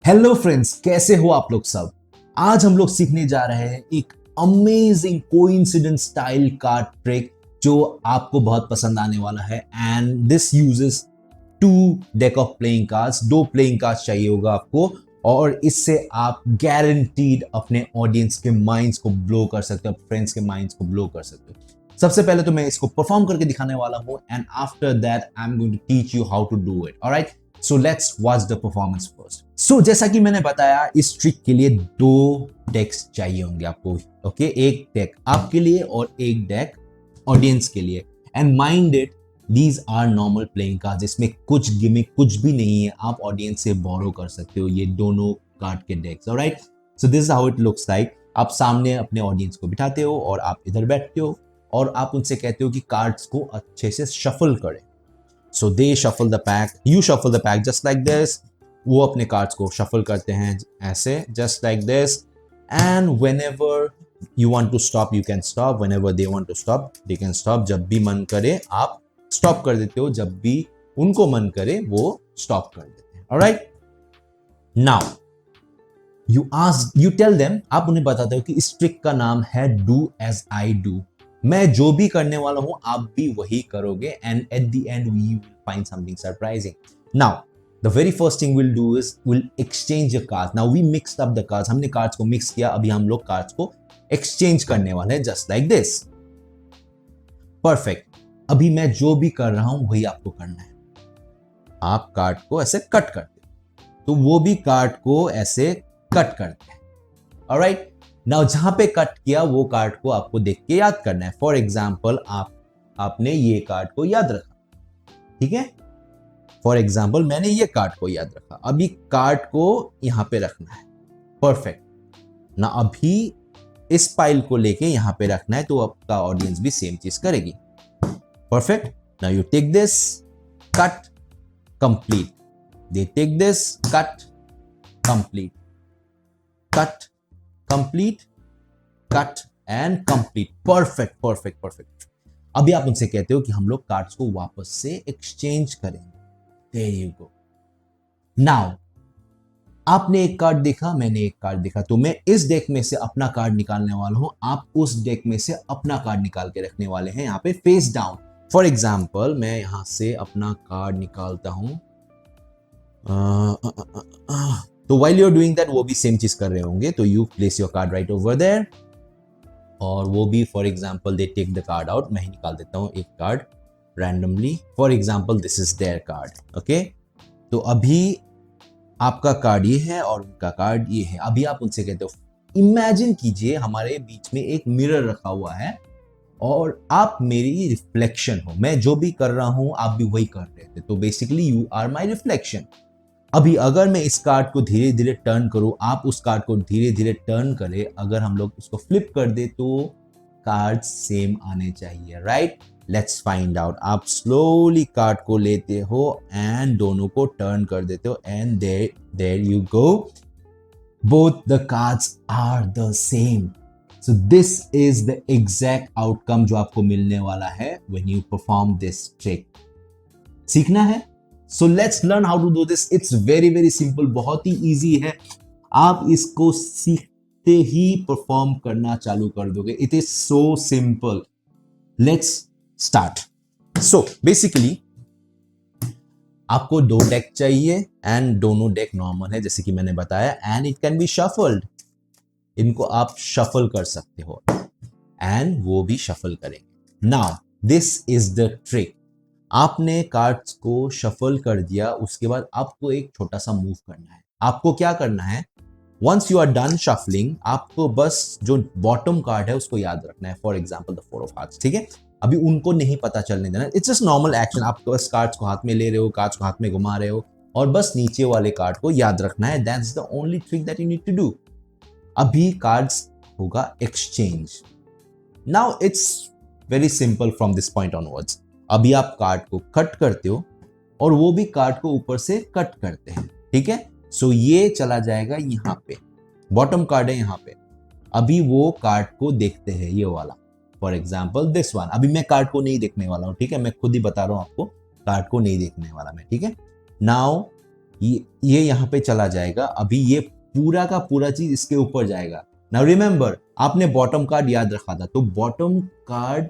Hello friends, कैसे हो आप लोग सब। आज हम लोग सीखने जा रहे हैं एक amazing coincidence style card trick जो आपको बहुत पसंद आने वाला है। And this uses two deck of playing cards. दो प्लेइंग कार्ड्स चाहिए होगा आपको, और इससे आप गारंटीड अपने ऑडियंस के माइंड्स को ब्लो कर सकते हो, फ्रेंड्स के माइंड्स को ब्लो कर सकते हो। सबसे पहले तो मैं इसको परफॉर्म करके दिखाने वाला हूं, and after that I am going to teach you how to do it. Alright, so let's watch the performance first. So जैसा कि मैंने बताया, इस ट्रिक के लिए दो डेक्स चाहिए होंगे आपको। ओके, एक डेक आपके लिए और एक डेक ऑडियंस के लिए। And mind it, these are normal playing cards. इसमें कुछ गिमिक कुछ भी नहीं है, आप ऑडियंस से बोरो कर सकते हो ये दोनों कार्ड के decks. Alright, so this is how it looks like. आप सामने अपने ऑडियंस को बिठाते हो और आप इधर बैठते हो और आप उनसे कहते हो कि कार्ड्स को अच्छे से शफल करें। So they shuffle the pack, you shuffle the pack just like this. वो अपने कार्ड्स को शफल करते हैं ऐसे, just like this. And whenever you want to stop you can stop, whenever they want to stop they can stop. जब भी मन करे आप स्टॉप कर देते हो, जब भी उनको मन करे वो स्टॉप कर देते हैं। Alright, now you tell them, आप उन्हें बताते हो कि इस ट्रिक का नाम है डू एज आई डू। मैं जो भी करने वाला हूं आप भी वही करोगे, and at the end we will find something surprising. Now the very first thing will do is will exchange the cards. Now we mixed up the cards, हमने कार्ड्स को मिक्स किया, अभी हम लोग कार्ड्स को एक्सचेंज करने वाले हैं, जस्ट लाइक दिस। परफेक्ट, अभी मैं जो भी कर रहा हूं वही आपको करना है। आप कार्ड को ऐसे कट करते हो तो वो भी कार्ड को ऐसे कट करते हैं। ऑलराइट, नाउ जहां पे कट किया वो कार्ड को आपको देख के याद करना है। फॉर एग्जाम्पल आपने ये कार्ड को याद रखा, ठीक है। फॉर एग्जाम्पल मैंने ये कार्ड को याद रखा, अभी कार्ड को यहां पे रखना है। परफेक्ट, ना अभी इस फाइल को लेके यहां पे रखना है, तो आपका ऑडियंस भी सेम चीज करेगी। Perfect, now you take this, cut, complete. They take this, cut, complete, cut, complete, cut and complete. Perfect perfect perfect. अभी आप उनसे कहते हो कि हम लोग कार्ड्स को वापस से एक्सचेंज करेंगे। There you go. नाउ आपने एक कार्ड देखा, मैंने एक कार्ड देखा, तो मैं इस डेक में से अपना कार्ड निकालने वाला हूं, आप उस डेक में से अपना कार्ड निकाल के रखने वाले हैं, यहां पे फेस डाउन। फॉर एग्जाम्पल मैं यहां से अपना कार्ड निकालता हूं, तो while you're doing that वो भी सेम चीज कर रहे होंगे, तो you place your card right over there, और वो भी for example they take the card out. मैं ही निकाल देता हूँ एक card randomly. For example this is their card. Okay, तो अभी आपका कार्ड ये है और उनका कार्ड ये है। अभी आप उनसे कहते हो, इमेजिन कीजिए हमारे बीच में एक मिरर रखा हुआ है और आप मेरी रिफ्लेक्शन हो। मैं जो भी कर रहा हूं आप भी वही कर रहे थे, तो basically you are my reflection. अभी अगर मैं इस कार्ड को धीरे धीरे टर्न करूं, आप उस कार्ड को धीरे धीरे टर्न करें, अगर हम लोग उसको फ्लिप कर दे तो कार्ड सेम आने चाहिए। Right, let's find out. आप स्लोली कार्ड को लेते हो एंड दोनों को टर्न कर देते हो, and there you go, both the cards are the same. So this is the exact outcome जो आपको मिलने वाला है when you perform this trick. सीखना है? So let's learn how to do this. It's very very simple, बहुत ही easy है। आप इसको सीखते ही परफॉर्म करना चालू कर दोगे। It is so simple. Let's start. So basically आपको दो डेक चाहिए, एंड दोनों डेक नॉर्मल है जैसे कि मैंने बताया, and it can be shuffled. इनको आप शफल कर सकते हो एंड वो भी शफल करेंगे। Now this is the trick. आपने कार्ड्स को शफल कर दिया, उसके बाद आपको एक छोटा सा मूव करना है। आपको क्या करना है, once you are done shuffling, आपको बस जो बॉटम कार्ड है उसको याद रखना है। For example the four of hearts, ठीक है। अभी उनको नहीं पता चलने देना, इट्स जस्ट नॉर्मल एक्शन। आप बस कार्ड्स को हाथ में ले रहे हो, कार्ड्स को हाथ में घुमा रहे हो, और बस नीचे वाले कार्ड को याद रखना है। That's the only trick that you need to do. अभी कार्ड्स होगा exchange. Now it's very simple from this point onwards. अभी आप कार्ड को कट करते हो और वो भी कार्ड को ऊपर से कट करते हैं, ठीक है। सो ये चला जाएगा यहाँ पे, बॉटम कार्ड है यहाँ पे। अभी वो कार्ड को देखते हैं, ये वाला, फॉर एग्जाम्पल दिस वन। अभी मैं कार्ड को नहीं देखने वाला हूँ, ठीक है, मैं खुद ही बता रहा हूँ आपको, कार्ड को नहीं देखने वाला मैं, ठीक है। नाउ ये यहाँ पे चला जाएगा, अभी ये पूरा का पूरा चीज इसके ऊपर जाएगा। नाउ रिमेंबर, आपने बॉटम कार्ड याद रखा था, तो बॉटम कार्ड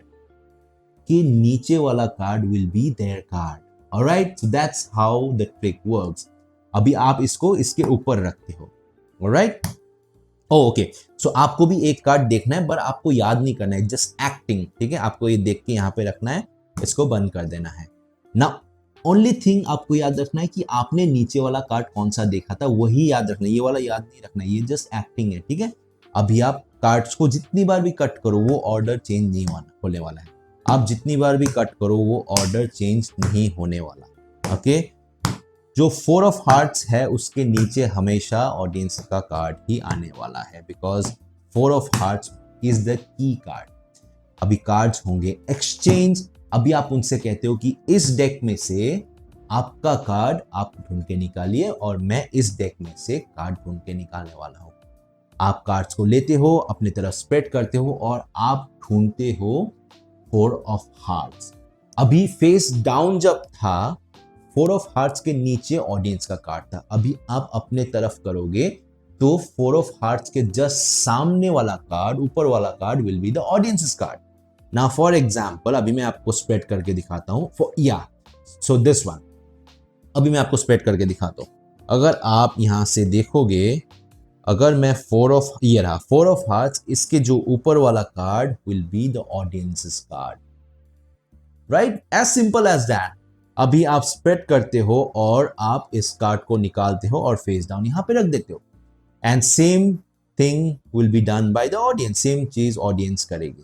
के नीचे वाला card will be their card. Alright, so that's how the trick works. अभी आप इसको इसके ऊपर रखते हो। ऑलराइट, ओके, सो आपको भी एक कार्ड देखना है, पर आपको याद नहीं करना है, जस्ट एक्टिंग, ठीक है। आपको ये देख के यहाँ पे रखना है, इसको बंद कर देना है ना। ओनली थिंग आपको याद रखना है कि आपने नीचे वाला कार्ड कौन सा देखा था, वही याद रखना है, ये वाला याद नहीं रखना है, ये जस्ट एक्टिंग है, ठीक है। अभी आप कार्ड्स को जितनी बार भी कट करो वो ऑर्डर चेंज नहीं होने वाला है। आप जितनी बार भी कट करो वो ऑर्डर चेंज नहीं होने वाला। ओके, जो 4 ऑफ हार्ट्स है उसके नीचे हमेशा ऑडियंस का कार्ड ही आने वाला है, because 4 of hearts is the key card. अभी कार्ड्स होंगे एक्सचेंज। अभी आप उनसे कहते हो कि इस डेक में से आपका कार्ड आप ढूंढ के निकालिए, और मैं इस डेक में से कार्ड ढूंढ के निकालने वाला हूं। आप कार्ड्स को लेते हो, अपनी तरफ स्प्रेड करते हो, और आप ढूंढते हो 4 ऑफ हार्ट्स। अभी फेस डाउन जब था, 4 ऑफ हार्ट्स के नीचे ऑडियंस का कार्ड था। अभी आप अपने तरफ करोगे तो 4 ऑफ हार्ट्स के जस्ट सामने वाला कार्ड, ऊपर वाला card will be the audience card. Now for example, अभी मैं आपको स्प्रेड करके दिखाता हूं, सो दिस वन। अभी मैं आपको स्प्रेड करके दिखाता हूं। अगर आप यहां से देखोगे, अगर मैं 4 ऑफ हार्ट्स, इसके जो ऊपर वाला card will be the audience card. Right, as simple as that. अभी आप स्प्रेड करते हो और आप इस कार्ड को निकालते हो और फेस डाउन यहां पे रख देते हो, and same thing will be done by the audience. Same चीज ऑडियंस करेगी।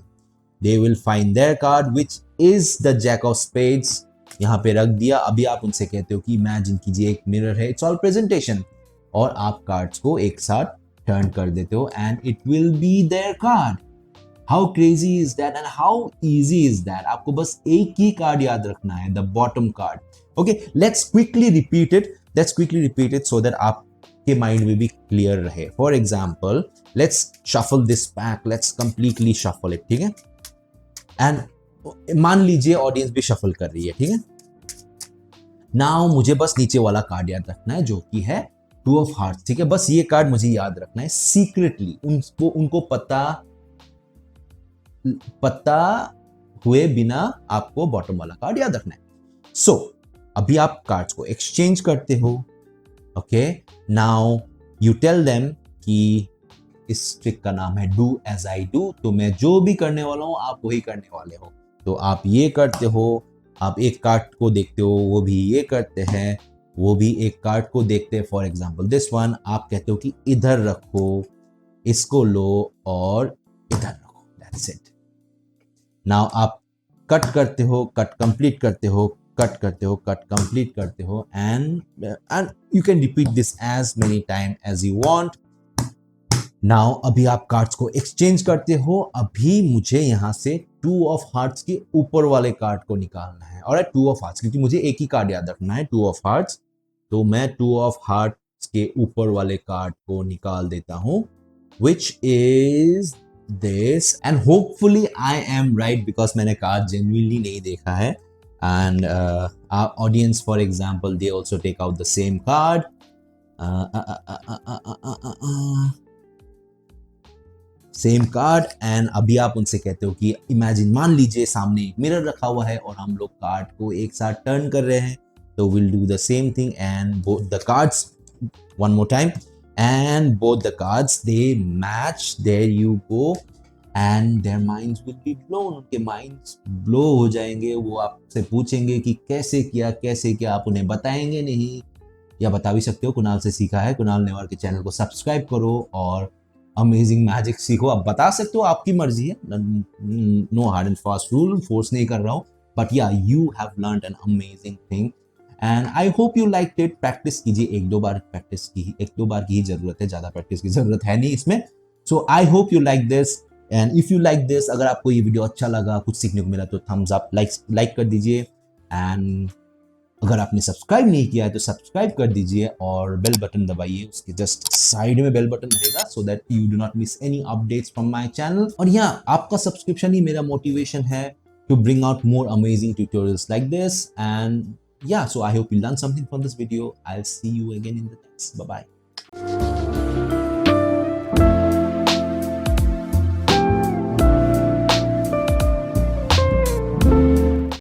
They will find their card which is the jack of spades. यहां पे रख दिया। अभी आप उनसे कहते हो कि इमेजिन कीजिए एक मिरर है, इट्स ऑल प्रेजेंटेशन, और आप कार्ड्स को एक साथ टर्न कर देते हो, and it will be their card. How crazy is that and how easy is that. आपको बस एक ही कार्ड याद रखना है, the bottom card. Okay, let's quickly repeat it so that आपके माइंड में भी क्लियर रहे। For example, let's shuffle this pack, let's completely shuffle it, ठीक है। एंड मान लीजिए ऑडियंस भी शफल कर रही है, ठीक है। नाउ मुझे बस नीचे वाला कार्ड याद रखना है, जो कि है 2 ऑफ हार्ट्स, ठीक है। बस ये कार्ड मुझे याद रखना है सीक्रेटली, उनको पता हुए बिना आपको बॉटम वाला कार्ड याद रखना है। सो अभी आप कार्ड्स को एक्सचेंज करते हो। Okay, now you tell them कि इस ट्रिक का नाम है डू एज आई डू। तो मैं जो भी करने वाला हूं आप वही करने वाले हो। तो आप ये करते हो, आप एक कार्ड को देखते हो, वो भी ये करते हैं, वो भी एक कार्ड को देखते हैं। फॉर एग्जाम्पल दिस वन, आप कहते हो कि इधर रखो, इसको लो और इधर रखो, दैट्स इट। नाउ आप कट करते हो, कट कंप्लीट करते हो, कट करते हो, कट कंप्लीट करते हो, and you can repeat this as many time as you want. Now अभी आप कार्ड्स को एक्सचेंज करते हो। अभी मुझे यहां से 2 ऑफ हार्ट्स के ऊपर वाले कार्ड को निकालना है, और 2 ऑफ हार्ट्स, क्योंकि मुझे एक ही कार्ड याद रखना है, 2 ऑफ हार्ट्स। तो मैं 2 ऑफ हार्ट्स के ऊपर वाले कार्ड को निकाल देता हूं, which is this, and hopefully I am right because मैंने कार्ड genuinely नहीं देखा है, and our audience for example they also take out the same card, same card, and अभी आप उनसे कहते हो कि इमेजिन, मान लीजिए सामने एक मिरर रखा हुआ है और हम लोग कार्ड को एक साथ टर्न कर रहे हैं। तो will do the same thing and both the cards, one more time, and both the cards they match, there you go, and their minds will be blown. उनके माइंड्स ब्लो हो जाएंगे। वो आपसे पूछेंगे कि कैसे किया। आप उन्हें बताएंगे नहीं, या बता भी सकते हो, कुणाल से सीखा है, कुणाल नेवार के चैनल को सब्सक्राइब करो और अमेजिंग मैजिक सीखो। आप बता सकते हो, आपकी मर्जी है, no hard and fast rule, force नहीं कर रहा हूं, but yeah you have learned an amazing thing and I hope you like it. Practice कीजिए, एक दो बार की ही जरूरत है, ज्यादा प्रैक्टिस की जरूरत है नहीं इसमें। So I hope you like this, and if you like this, अगर आपको ये वीडियो अच्छा लगा, कुछ सीखने को मिला, तो थम्स अप, लाइक कर दीजिए, एंड अगर आपने सब्सक्राइब नहीं किया है तो सब्सक्राइब कर दीजिए और बेल बटन दबाइए, उसके जस्ट साइड में बेल बटन रहेगा, so that you do not miss any updates from my channel. और यहाँ आपका सब्सक्रिप्शन ही मेरा मोटिवेशन है to bring out more amazing tutorials like this, and yeah, so I hope you learned something from this video. I'll see you again in the next. Bye bye.